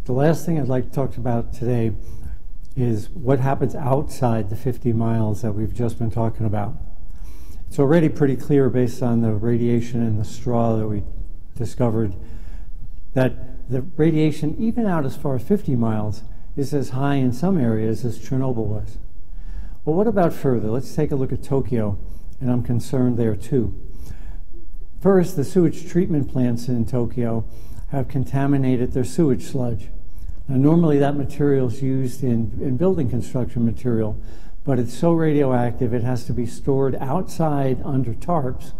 The last thing I'd like to talk about today is what happens outside the 50 miles that we've just been talking about. It's already pretty clear based on the radiation in the straw that we discovered that the radiation, even out as far as 50 miles, is as high in some areas as Chernobyl was. Well, what about further? Let's take a look at Tokyo, and I'm concerned there too. First, the sewage treatment plants in Tokyo have contaminated their sewage sludge. Now, normally that material is used in building construction material, but it's so radioactive it has to be stored outside under tarps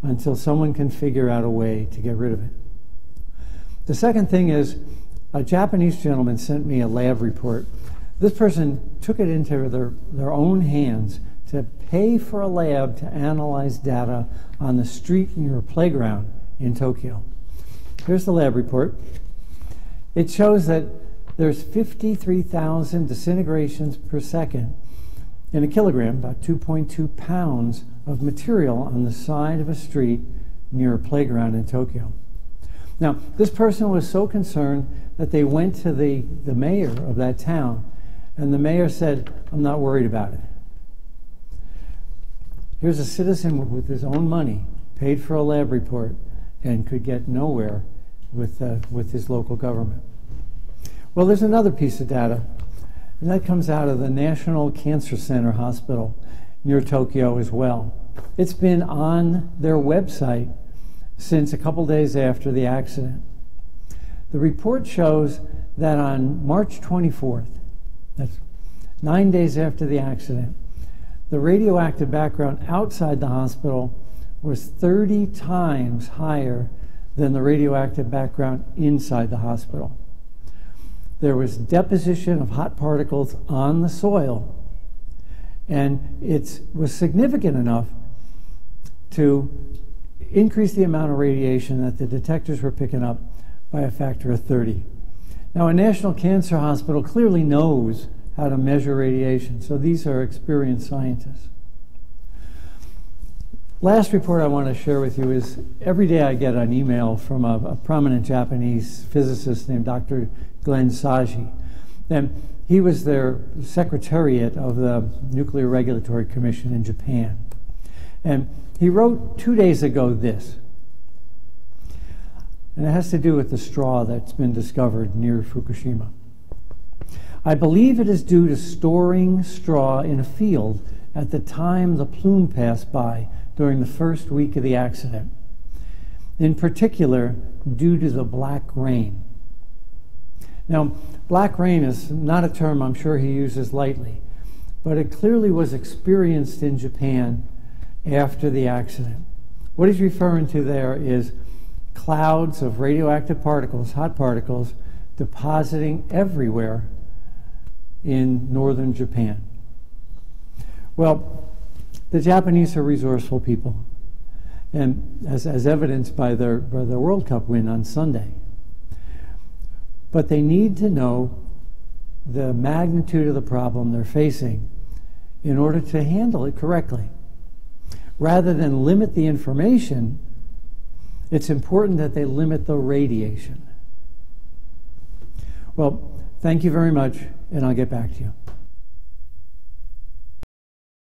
until someone can figure out a way to get rid of it. The second thing is, a Japanese gentleman sent me a lab report. This person took it into their own hands to pay for a lab to analyze data on the street near a playground in Tokyo. Here's the lab report. It shows that there's 53,000 disintegrations per second in a kilogram, about 2.2 pounds of material on the side of a street near a playground in Tokyo. Now, this person was so concerned that they went to the mayor of that town, and the mayor said, "I'm not worried about it." Here's a citizen with his own money, paid for a lab report, and could get nowhere with his local government. Well, there's another piece of data, and that comes out of the National Cancer Center Hospital near Tokyo as well. It's been on their website since a couple days after the accident. The report shows that on March 24th, that's 9 days after the accident, the radioactive background outside the hospital was 30 times higher than the radioactive background inside the hospital. There was deposition of hot particles on the soil, and it was significant enough to increase the amount of radiation that the detectors were picking up by a factor of 30. Now, a National Cancer Hospital clearly knows how to measure radiation, so these are experienced scientists. Last report I want to share with you is every day I get an email from a prominent Japanese physicist named Dr. Glenn Saji. And he was their secretariat of the Nuclear Regulatory Commission in Japan. And he wrote 2 days ago this, and it has to do with the straw that's been discovered near Fukushima. "I believe it is due to storing straw in a field at the time the plume passed by during the first week of the accident. In particular, due to the black rain." Now, black rain is not a term I'm sure he uses lightly, but it clearly was experienced in Japan after the accident. What he's referring to there is clouds of radioactive particles, hot particles, depositing everywhere in northern Japan. Well, the Japanese are resourceful people, and as evidenced by their World Cup win on Sunday. But they need to know the magnitude of the problem they're facing in order to handle it correctly. Rather than limit the information, it's important that they limit the radiation. Well, thank you very much, and I'll get back to you.